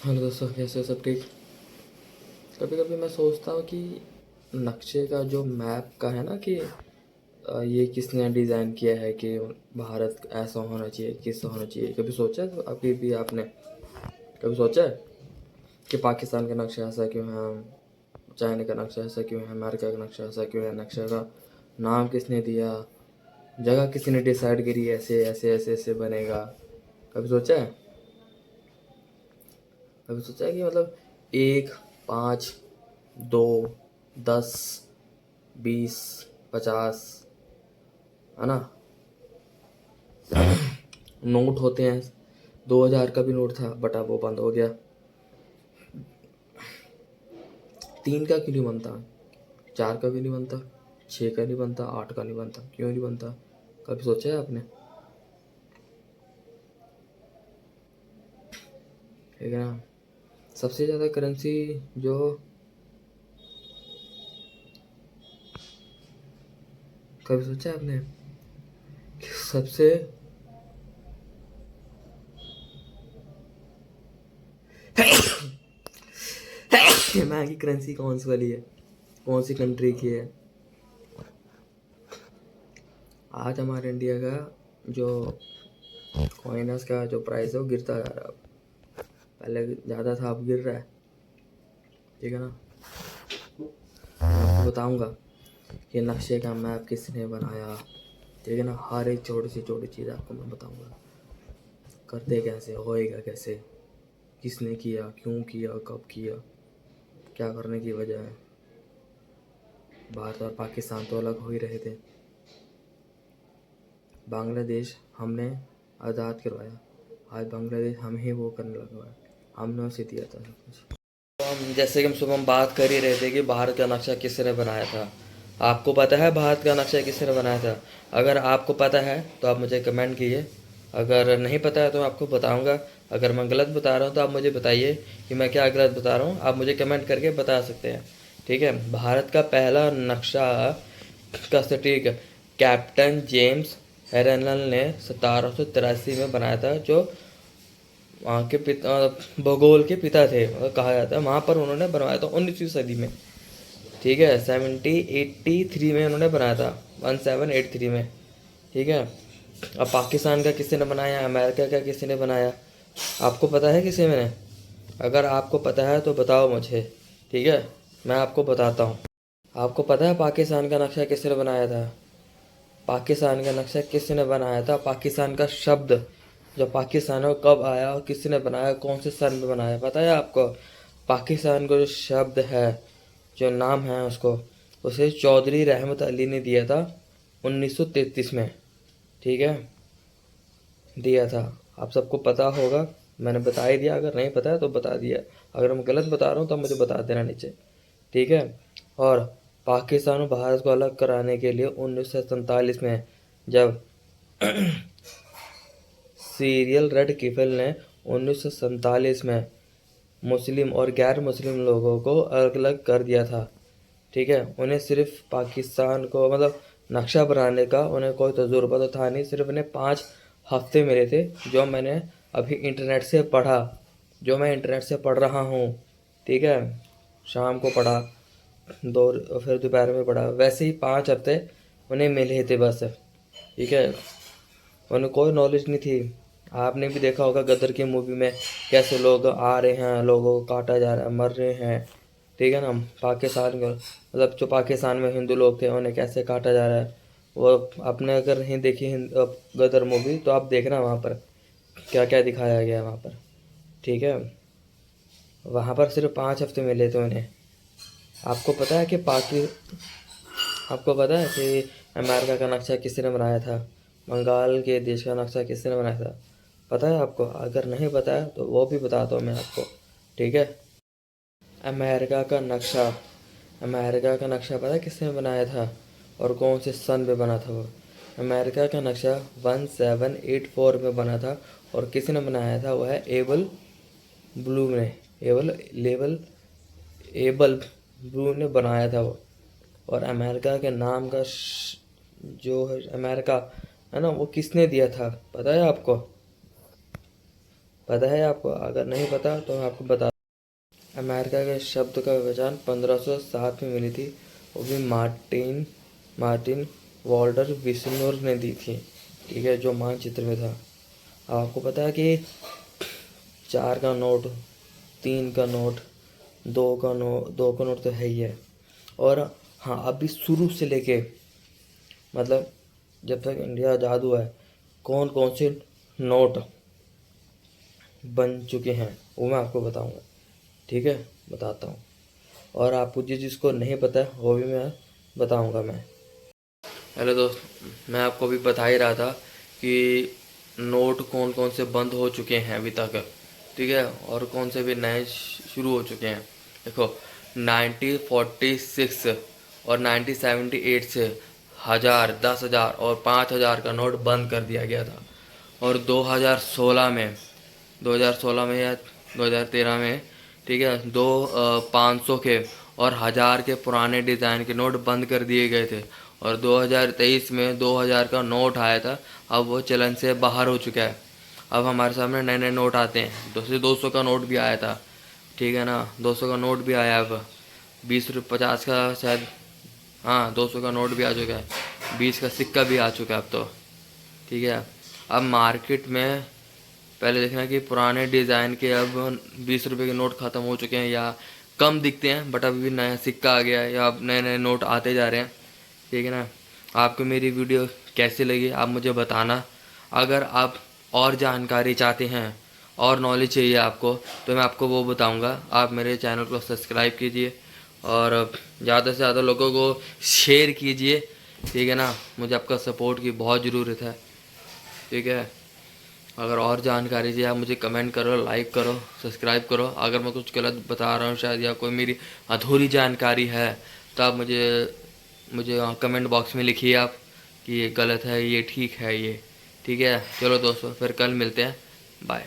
Hello दोस्तों, कैसे हो? सब ठीक। कभी कभी मैं सोचता हूँ कि नक्शे का जो मैप का है ना कि ये किसने डिज़ाइन किया है कि भारत ऐसा होना चाहिए, किससा होना चाहिए। कभी सोचा है? तो अभी भी आपने कभी सोचा है कि पाकिस्तान का नक्शा ऐसा क्यों है, चाइना का नक्शा ऐसा क्यों है, अमेरिका का नक्शा ऐसा क्यों है, नक्शे का नाम किसने दिया, जगह किसने डिसाइड करी, ऐसे ऐसे ऐसे ऐसे बनेगा। कभी सोचा है? कभी सोचा है कि मतलब 1, 5, 2, 10, 20, 50, है ना, नोट होते हैं। 2000 का भी नोट था बट अब वो बंद हो गया। 3 का क्यों नहीं बनता? 4 का भी नहीं बनता, 6 का नहीं बनता, 8 का नहीं बनता, क्यों नहीं बनता? कभी सोचा है आपने? ठीक है ना। सबसे ज़्यादा करेंसी जो कभी सोचा है आपने कि सबसे महंगी करेंसी कौन सी वाली है, कौन सी कंट्री की है? आज हमारे इंडिया का जो कॉइनस का जो प्राइस है वो गिरता जा रहा है। पहले ज़्यादा था, अब गिर रहा है। ठीक है ना। मैं आपको बताऊंगा कि नक्शे का मैप किसने बनाया। ठीक है ना। हर एक छोटी चीज़ आपको मैं बताऊंगा। करते कैसे, होएगा कैसे, किसने किया, क्यों किया, कब किया, क्या करने की वजह है। भारत और पाकिस्तान तो अलग हो ही रहे थे। बांग्लादेश हमने आज़ाद करवाया, आज बांग्लादेश हम ही वो करने लगा है। हमने उसे दिया था सब कुछ। तो हम जैसे कि हम सुबह हम बात कर ही रहे थे कि भारत का नक्शा किसने बनाया था। आपको पता है भारत का नक्शा किसने बनाया था? अगर आपको पता है तो आप मुझे कमेंट कीजिए। अगर नहीं पता है तो मैं आपको बताऊंगा। अगर मैं गलत बता रहा हूँ तो आप मुझे बताइए कि मैं क्या गलत बता रहा हूँ। आप मुझे कमेंट करके बता सकते हैं। ठीक है। भारत का पहला नक्शा का सटीक कैप्टन जेम्स हेरनल ने 1783 में बनाया था, जो वहाँ के पिता भूगोल के पिता थे, कहा जाता है। वहाँ पर उन्होंने बनवाया था 19वीं सदी में। ठीक है। 1783 में उन्होंने बनाया था, 1783 में। ठीक है। अब पाकिस्तान का किसी ने बनाया, अमेरिका का किसी ने बनाया, आपको पता है किसी ने? अगर आपको पता है तो बताओ मुझे। ठीक है। मैं आपको बताता हूँ। आपको पता है पाकिस्तान का नक्शा किसने बनाया था? पाकिस्तान का नक्शा किसने बनाया था? पाकिस्तान का शब्द जो पाकिस्तान है वो कब आया और किसने बनाया, कौन से सन में बनाया, पता है आपको? पाकिस्तान को जो शब्द है, जो नाम है उसको, उसे चौधरी रहमत अली ने दिया था 1933 में। ठीक है। दिया था। आप सबको पता होगा, मैंने बता ही दिया। अगर नहीं पता है तो बता दिया। अगर मैं गलत बता रहा हूँ तो मुझे बता देना नीचे। ठीक है। और पाकिस्तान और भारत को अलग कराने के लिए 1947 में जब सीरियल रेड किफिल ने 1947 में मुस्लिम और गैर मुस्लिम लोगों को अलग अलग कर दिया था। ठीक है। उन्हें सिर्फ पाकिस्तान को मतलब नक्शा बनाने का उन्हें कोई तजुर्बा तो था नहीं, सिर्फ उन्हें 5 हफ्ते मिले थे, जो मैंने अभी इंटरनेट से पढ़ा, जो मैं इंटरनेट से पढ़ रहा हूँ। ठीक है। शाम को पढ़ा, दो फिर दोपहर में पढ़ा, वैसे ही 5 हफ्ते उन्हें मिले थे बस। ठीक है। उन्हें कोई नॉलेज नहीं थी। आपने भी देखा होगा गदर की मूवी में कैसे लोग आ रहे हैं, लोगों को काटा जा रहा है, मर रहे हैं। ठीक है ना। पाकिस्तान को मतलब जो पाकिस्तान में हिंदू लोग थे उन्हें कैसे काटा जा रहा है, वो आपने अगर नहीं देखी गदर मूवी तो आप देखना, वहाँ पर क्या क्या दिखाया गया है वहाँ पर। ठीक है। वहाँ पर सिर्फ 5 हफ्ते मिले थे उन्हें। आपको पता है कि आपको पता है कि अमेरिका का नक्शा किसने बनाया था? बंगाल के देश का नक्शा किसने बनाया था? पता है आपको? अगर नहीं पता है तो वो भी बताता हूँ मैं आपको। ठीक है। अमेरिका का नक्शा अमेरिका का नक्शा पता है किसने बनाया था और कौन से सन में बना था वो? अमेरिका का नक्शा 1784 में बना था। और किसने बनाया था? वो है एबल ब्लू ने। एबल लेबल एबल ब्लू ने बनाया था वो। और अमेरिका के नाम का जो है अमेरिका, है ना, वो किसने दिया था पता है आपको? पता है आपको? अगर नहीं पता तो मैं आपको बता। अमेरिका के शब्द का पहचान 1507 में मिली थी, वो भी मार्टिन मार्टिन वॉल्टर विस्नोर ने दी थी, ठीक है, जो मानचित्र में था। अब आपको पता है कि 4 का नोट, 3 का नोट, 2 का नोट तो है ही है। और हाँ, अभी शुरू से लेके मतलब जब तक इंडिया आज़ाद हुआ है, कौन कौन से नोट बन चुके हैं वो मैं आपको बताऊंगा, ठीक है, बताता हूँ। और आपको जिस जिसको नहीं पता है वो भी मैं बताऊंगा मैं। हेलो दोस्त, मैं आपको भी बता ही रहा था कि नोट कौन कौन से बंद हो चुके हैं अभी तक, ठीक है, और कौन से भी नए शुरू हो चुके हैं। देखो, 1946 और 1978 से 1000, 10,000 और 5,000 का नोट बंद कर दिया गया था। और 2016 में या 2013 में, ठीक है, 500 के और 1000 के पुराने डिज़ाइन के नोट बंद कर दिए गए थे। और 2023 में 2000 का नोट आया था, अब वो चलन से बाहर हो चुका है। अब हमारे सामने नए नए नोट आते हैं। 200 का नोट भी आया था, ठीक है ना, 200 का नोट भी आया। अब 20 रुपये 50 का शायद, हाँ 200 का नोट भी आ चुका है, 20 का सिक्का भी आ चुका है अब तो, ठीक है। अब मार्केट में पहले देखना कि पुराने डिज़ाइन के अब 20 रुपये के नोट ख़त्म हो चुके हैं या कम दिखते हैं, बट अभी भी नया सिक्का आ गया है या अब नए नए नोट आते जा रहे हैं, ठीक है ना। आपको मेरी वीडियो कैसी लगी आप मुझे बताना। अगर आप और जानकारी चाहते हैं और नॉलेज चाहिए आपको तो मैं आपको वो बताऊंगा। आप मेरे चैनल को सब्सक्राइब कीजिए और ज़्यादा से ज़्यादा लोगों को शेयर कीजिए, ठीक है ना। मुझे आपका सपोर्ट की बहुत ज़रूरत है, ठीक है। अगर और जानकारी चाहिए आप मुझे कमेंट करो, लाइक करो, सब्सक्राइब करो। अगर मैं कुछ गलत बता रहा हूँ शायद या कोई मेरी अधूरी जानकारी है तो आप मुझे मुझे कमेंट बॉक्स में लिखिए आप कि ये गलत है, ये ठीक है, ये ठीक है। चलो दोस्तों, फिर कल मिलते हैं, बाय।